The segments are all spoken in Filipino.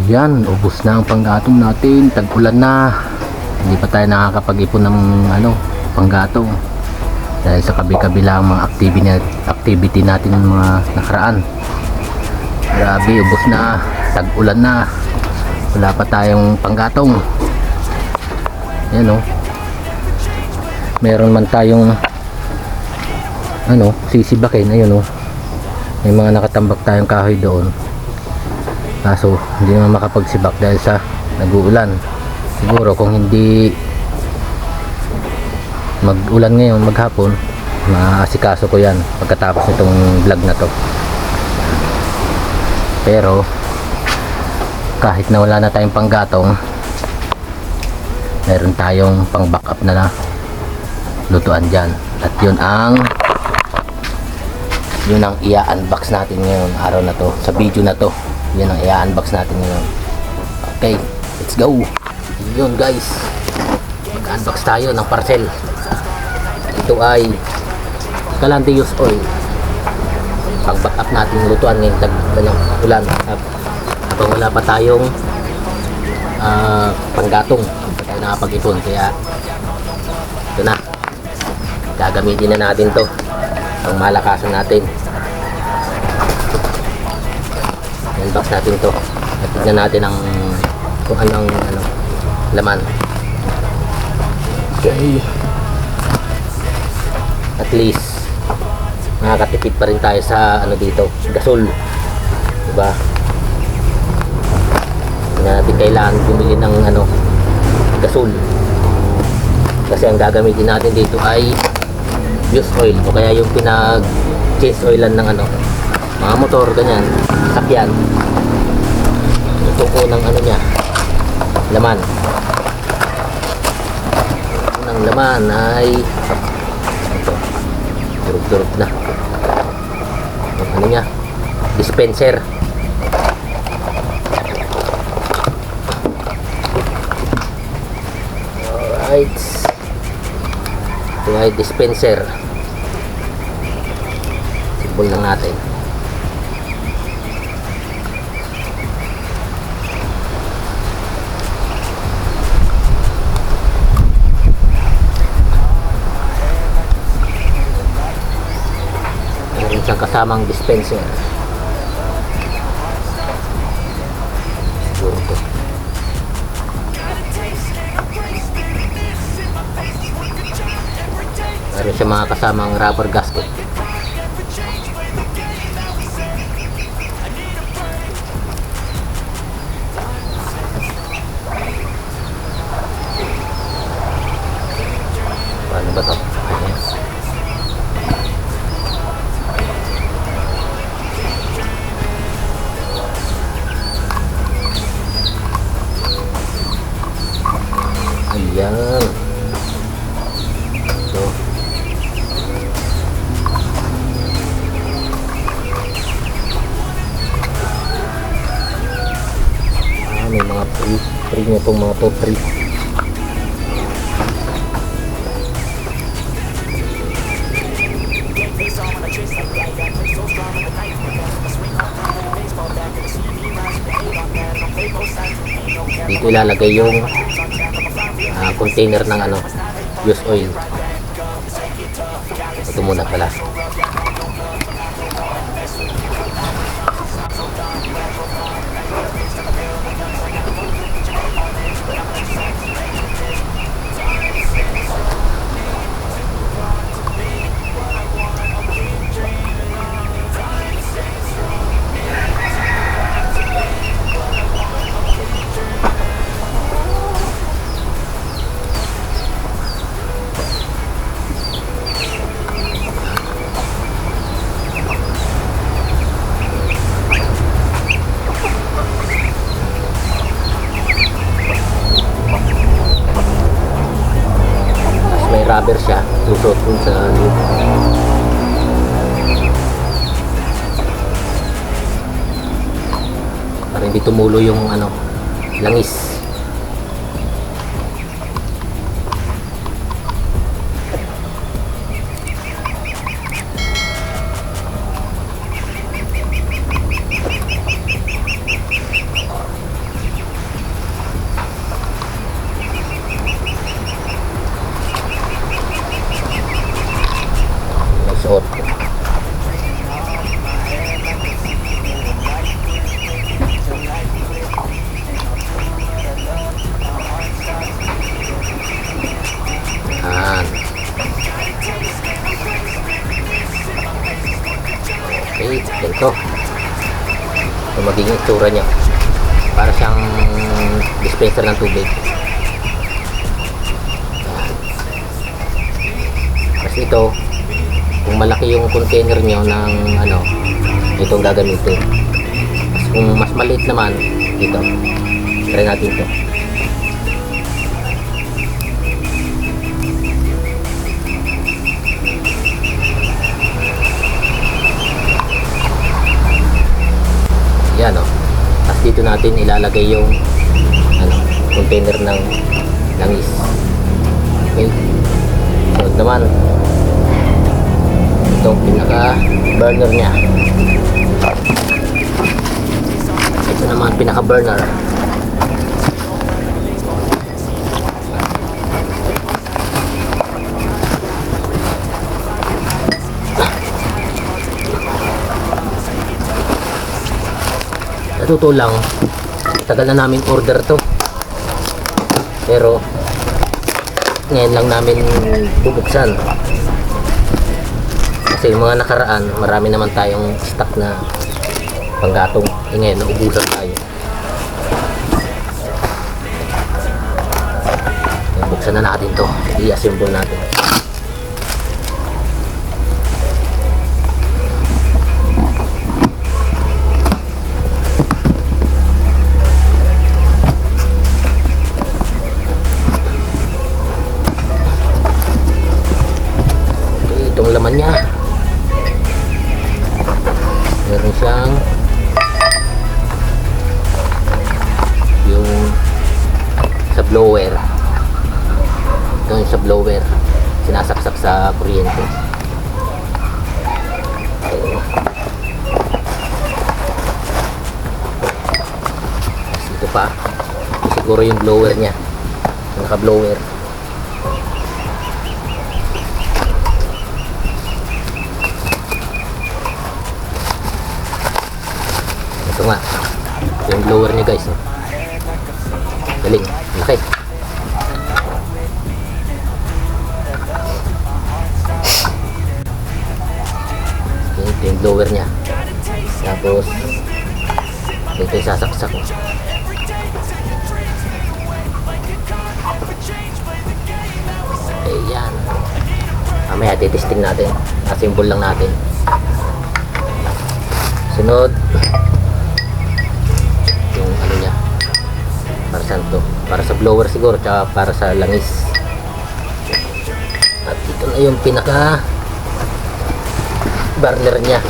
Yan, ubos na ang panggatong natin. Tag-ulan na. Hindi pa tayo nakakapag-ipon ng panggatong. Dahil sa kabi-kabilang mga activity natin ng mga nakaraan. Grabe, ubos na. Tag-ulan na. Wala pa tayong panggatong. Yan o. Meron man tayong sisibakin. Ayun o. May mga nakatambak tayong kahoy doon. Kaso hindi naman makapagsibak dahil sa nag-uulan. Siguro kung hindi mag-ulan ngayon, maghapon, maasikaso ko yan pagkatapos nitong vlog na to. Pero kahit na wala na tayong panggatong, meron tayong pang backup na lutuan dyan. At yun ang i-unbox natin ngayon araw na to, sa video na to. Yun ang i-unbox natin ngayon. Okay, let's go. Yun guys, mag-unbox tayo ng parcel. Ito ay Calandius oil. Pang backup natin yung lutuan ngayon ulan. Habang wala pa tayong panggatong, hindi pa tayo nakapag-ipon. Kaya ito na, gagamitin na natin to pang malakasan natin. Unbox natin to at tignan natin kung anong laman. Okay, at least nakakatipid pa rin tayo sa dito, gasol, diba? Hindi natin kailangan bumili ng gasol, kasi ang gagamitin natin dito ay used oil o kaya yung pinag change oilan ng mga motor, ganyan, sakyan. Ito po ng niya, laman. Ang laman ay ito, durug-durug na ang niya, dispenser. Alright, ito ay dispenser. Sibol lang natin. Isang kasamang dispenser. Siguro to. Meron siya mga kasamang rubber gasket. Paano ba to? Ayan. So, may mga free nyo itong mga top 3. Dito ilalagay yung container ng used oil. Ito muna pala. Rubber siya, susot dun sa para hindi tumulo yung langis. suot. Yan. Okay, ganito. Ito magiging itsura niya. Para siyang dispenser ng tubig. Kasi ito, kung malaki yung container nyo ng ano, itong gagamitin. Kasi kung mas maliit naman, dito. Try natin ito. Yan o. Tapos dito natin ilalagay yung ano, container ng langis. Okay. So naman, itong pinaka burner nya. Ito naman pinaka burner. Totoo lang, tagal na namin order to, pero ngayon lang namin bubuksan kasi yung mga nakaraan marami naman tayong stock na panggatong. Ngayon naubusan tayo. Buksan na natin to, i-assemble natin. Itong laman niya, meron siyang yung sa blower. Ito yung sa blower, sinasaksak sa kuryente. Ito pa, ito siguro yung blower niya, yung naka-blower. Ito nga, ito yung blower niya guys. Galing, laki. Ito yung blower niya. Tapos ito yung sasaksak. Ayan. Mamaya titesting natin. Assemble lang natin. Sunod, yung ano niya, para saan to? Para sa blower siguro, tsaka para sa langis. At ito na yung pinaka burner niya.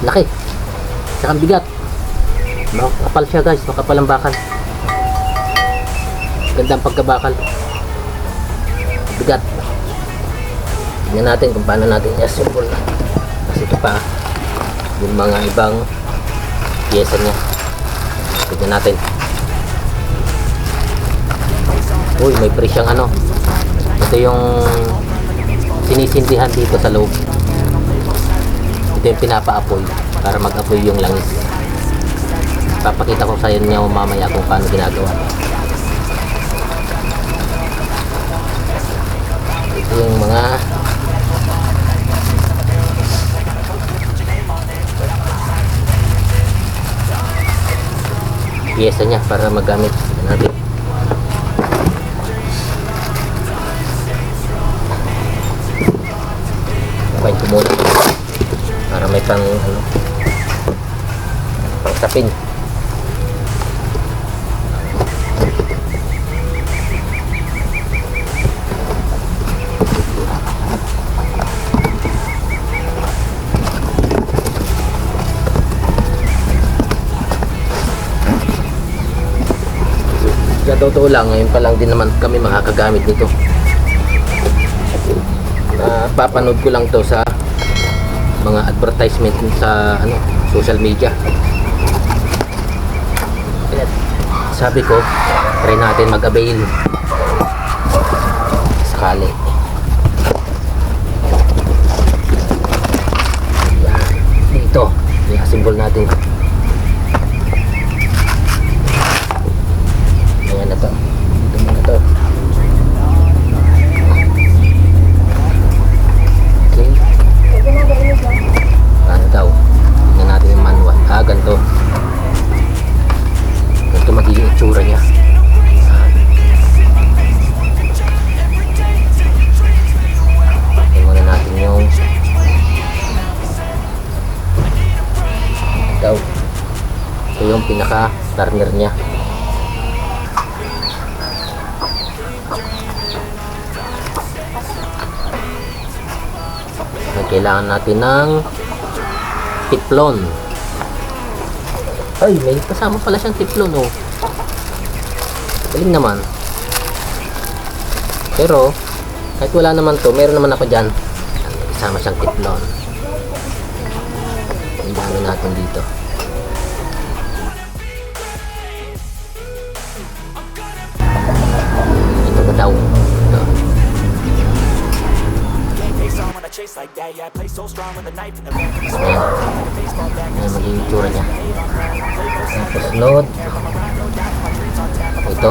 Laki, tsaka bigat. Makapal siya guys, makapal ang bakal. Ganda ang pagkabakal. Bigat. Tingnan natin kung paano natin i-assemble. Kasi ito pa yung mga ibang pyesa niya. Tignan natin. Uy, may pre siyang ano. Ito yung sinisindihan dito sa loob. Ito yung pinapaapoy para mag-apoy yung langis. Papakita ko sa inyo mamaya kung paano ginagawa. Ito yung mga pyesa niya para magamit natin. Kain ko muna para may pang ano, pang sapin. Sa totoo lang, ngayon pa lang din naman kami makakagamit nito. Papanood ko lang to sa mga advertisement sa ano, social media. Kaya sabi ko, try natin mag-avail sakali. pinaka turner niya. Kailangan natin ng tiplon. Ay, may kasama pala siyang tiplon, oh. Galing naman. Pero kahit wala naman to, meron naman ako dyan. Kasama siyang tiplon. Tingnan natin dito. Ito na daw. Ito. Ayan, magiging itsura niya. Tapos load. Ito.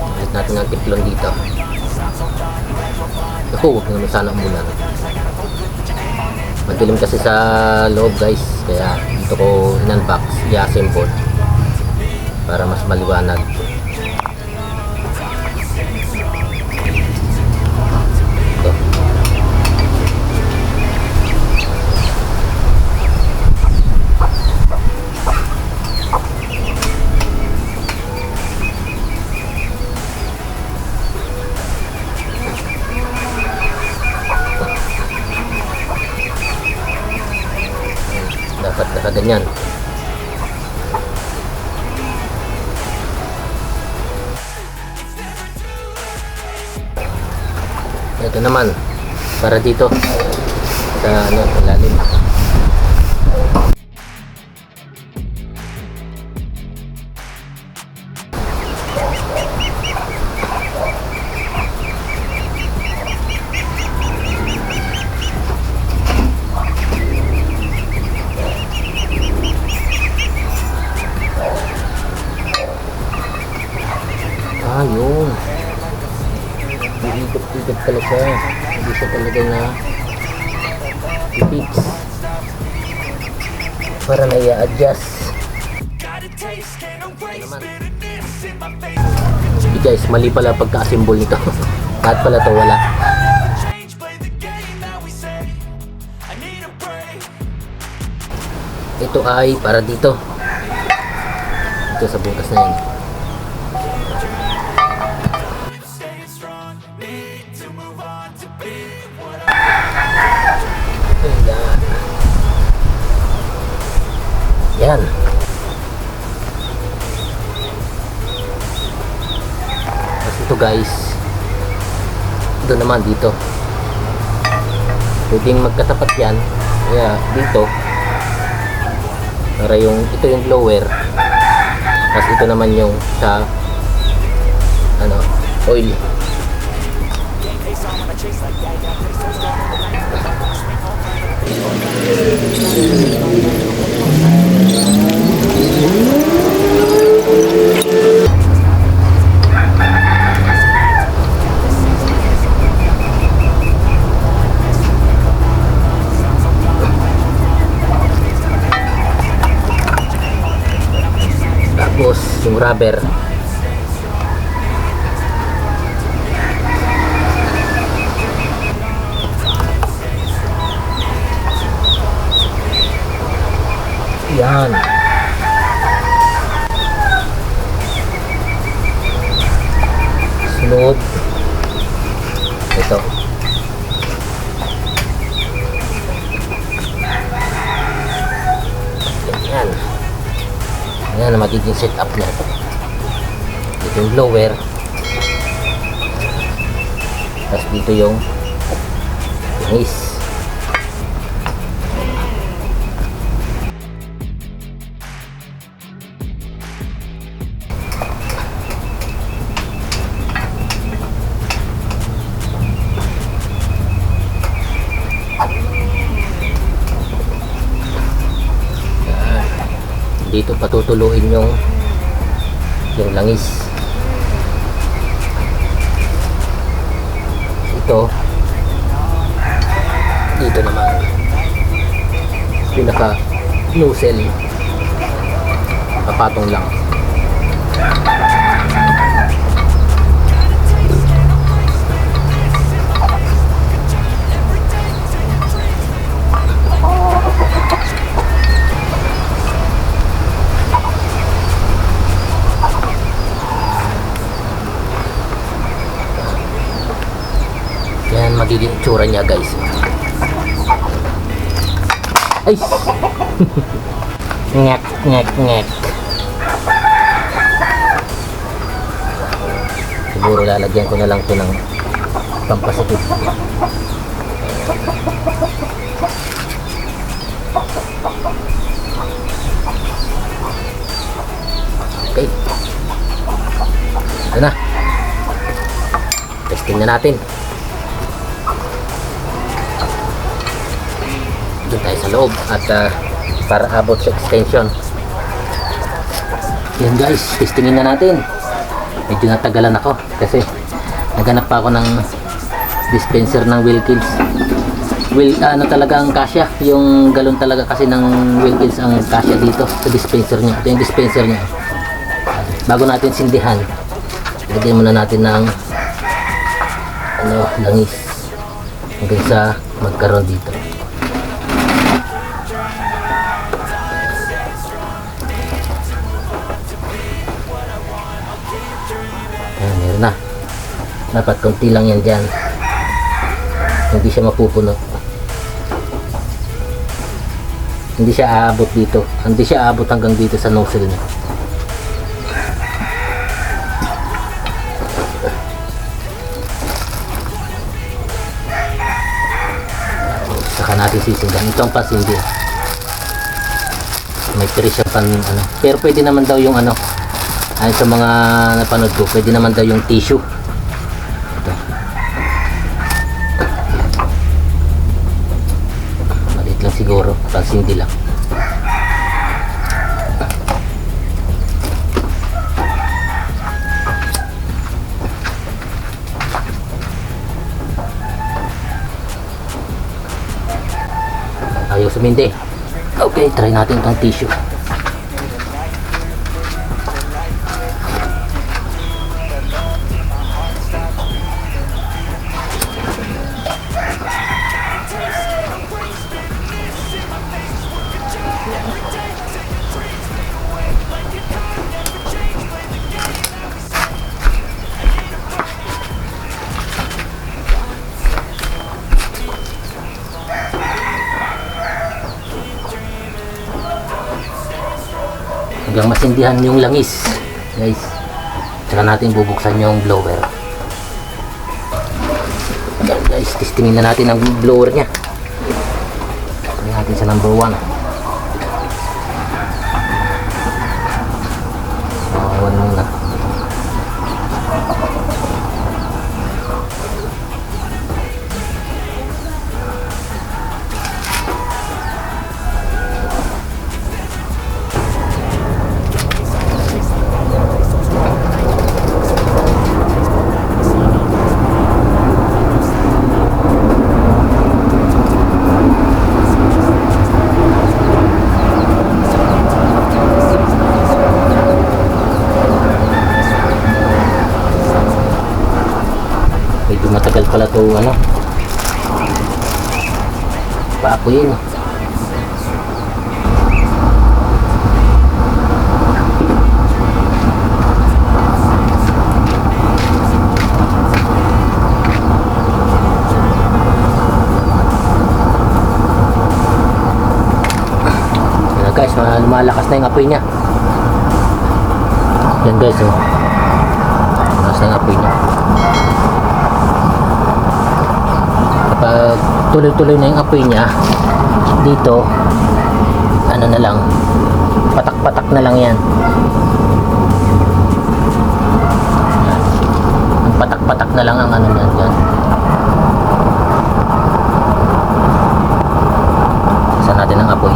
Ulit natin ang tiplon dito. Ako, huwag naman sana umulan. Madilim kasi sa loob, guys. Kaya dito ko in-unbox, i-assemble para mas maliwanag. Ito. Dapat nakaganyan. Ito naman para dito sa ilalim. Yun. Ikot-ikot pala siya. Hindi siya talaga na i-fix. Para na i-adjust. Okay guys, mali pala pagka-assemble nito. Lahat pala to wala. Ito ay para dito. Ito sa butas na yan. Yan. Tapos ito guys, ito naman dito. Pwedeng magkatapat yan. Kaya dito, para yung, ito yung blower. Tapos ito naman yung sa oil. Tapos yung rubber. Yan. Sunod. Ito. Yan. Yan ang magiging setup niya. Dito yung blower. Tapos dito yung langis. Dito patutuluin yung langis. Ito dito naman pinaka nozzle, papatong lang. magiging itsura niya guys. Ay! Ngek, ngek, ngek. Siguro lalagyan ko na lang ito ng pampasikip. Okay. Ito na. Testing na natin. Doon tayo sa loob at para abot sa extension. Yan guys, testingin na natin. Medyo natagalan ako kasi naghanap pa ako ng dispenser ng Wilkins. Ano talaga ang kasya, yung galon talaga kasi ng Wilkins ang kasya dito sa dispenser niya. Ito yung dispenser niya. Bago natin sindihan, lagyan muna natin ng langis hanggang sa magkaroon dito. Ayan, meron na. Dapat konti lang yan dyan, hindi siya mapupuno, hindi siya aabot dito, hindi siya aabot hanggang dito sa nozzle niya. Saka natin sisindan. Ito ang pasindi, may tiri siya pan pero pwede naman daw yung ayon sa mga napanood ko, pwede naman daw yung tissue. Ito maliit lang siguro, pansindi lang. Ayaw sumindi. Okay, try natin itong tissue. Hanggang masindihan yung langis guys, saka natin bubuksan yung blower. Yan guys, testingin na natin ang blower nya. Try natin sa number 1. Awan muna. Matagal pala ito paapuyin. Yan guys, lumalakas na yung apoy nya. Yan guys, lumalakas na yung apoy nya. Kapag tuloy-tuloy na yung apoy niya dito, na lang, patak-patak na lang yan. Ang patak-patak na lang ang niyan dyan. Isa natin ang apoy.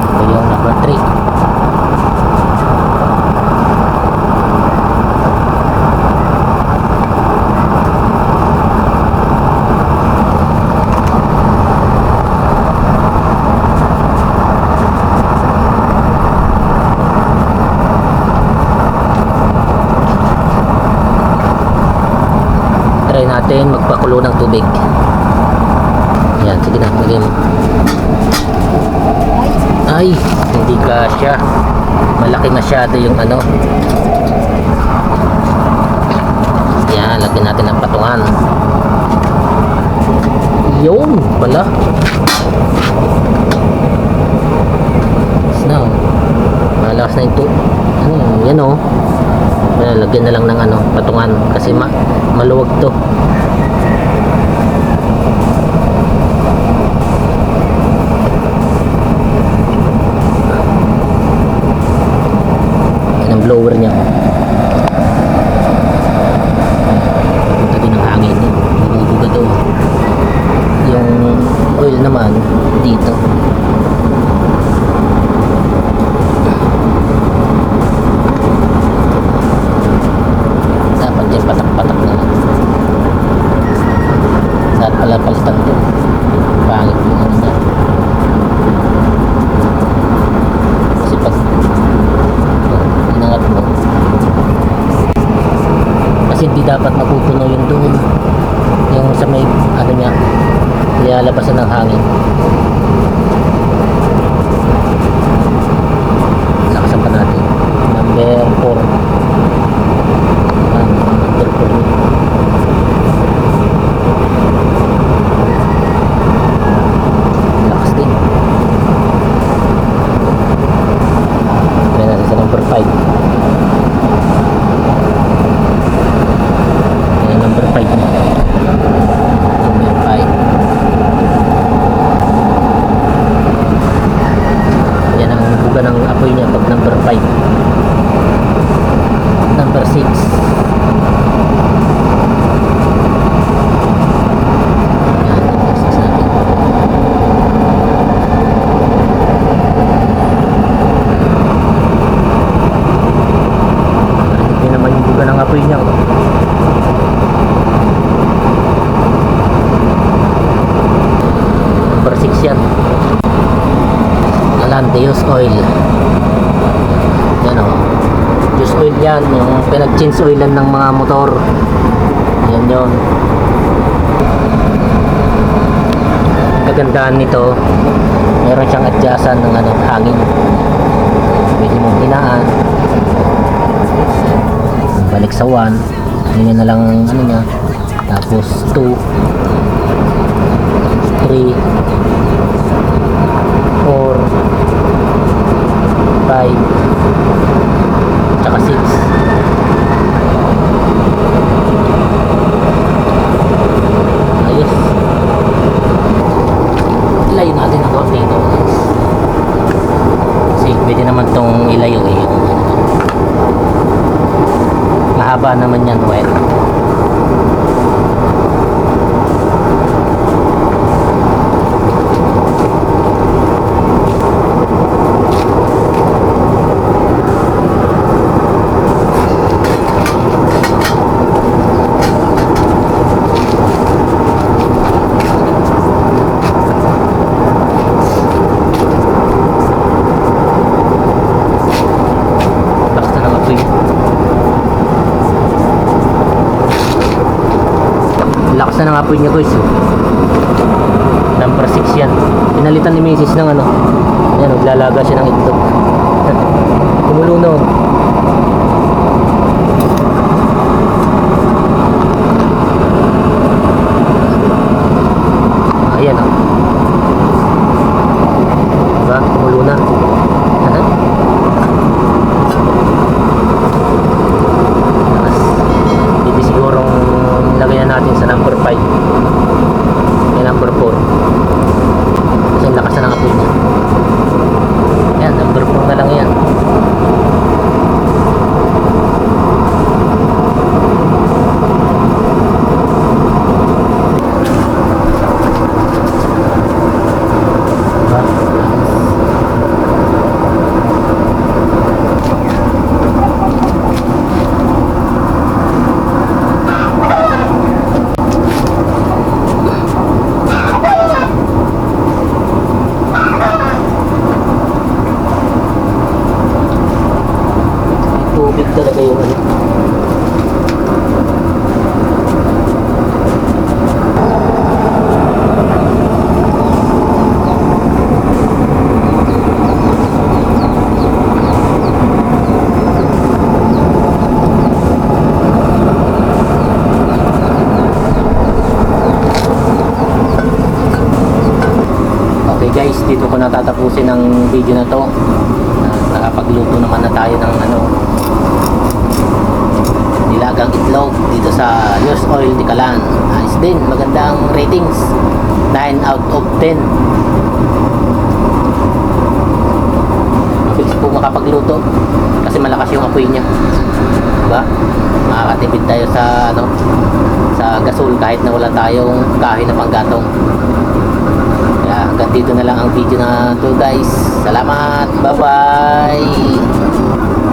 Ito yung number 3. Natin magpakulo ng tubig. Yan, sige na, lagay mo. Ay, hindi kasya, malaki masyado yung yan, lagyan natin ng patungan. Yun pala. Now, malakas na ito. Yan o. Lagyan na lang ng patungan kasi maluwag to. Yan ang blower niya. Punta din ang hangin. Bumubuga to. Yung oil naman dito. Dapat yan patak-patak na. Dapat pala palitan to. Pangit yung niya. Kasi pag inangat mo, kasi hindi dapat mapupuno yung doon. Yung sa may niya, nilalabasan ng hangin. Lakasan pa natin. Number 4. Number 4. Lakas din. Try natin sa number 5. Ayan, number 5 na. Number 5. Yan ang buga ng apoy niya pag number 5. Number 6. Yan, number 6 natin. Yan naman yung buga ng apoy niya. Number 6 yan. Alanteus oil. Yan o. Use oil yan. Yung pinag-change oilan ng mga motor. Yan yun. Kagandahan nito, meron siyang adjustan ng hangin. Pwede mong hinaan. Balik sa 1. Ganyan na lang niya. Tapos 2, 3, 4, 5, tsaka 6. Ayos. Ilayo natin ang konti ito. Kasi pwede naman itong ilayo eh. Mahaba naman yan, wet. Lakas na ng apoy niya guys. Number 6 yan. Pinalitan ni Mrs. ng yan, naglalaga siya ng itlog. Kumulo na. Ayan o. Diba? Kumulo na. Hindi sigurong lagay na natin sa number 5. May number 4. Kasi ang lakas na ng apoy niya. Yan, number 4 na lang yan. Tubig talaga yung na tatapusin ng video na to. Nakapagluto naman na tayo ng nilagang itlog dito sa Yos Oil Tikalan. Ayos din, magandang ratings, 9 out of 10. Mabilis po makapagluto kasi malakas yung apoy niya, diba? Makakatipid tayo sa sa gasol kahit na wala tayong kahoy na panggatong. Kaya hanggang dito na lang ang video na to guys. Salamat, bye bye.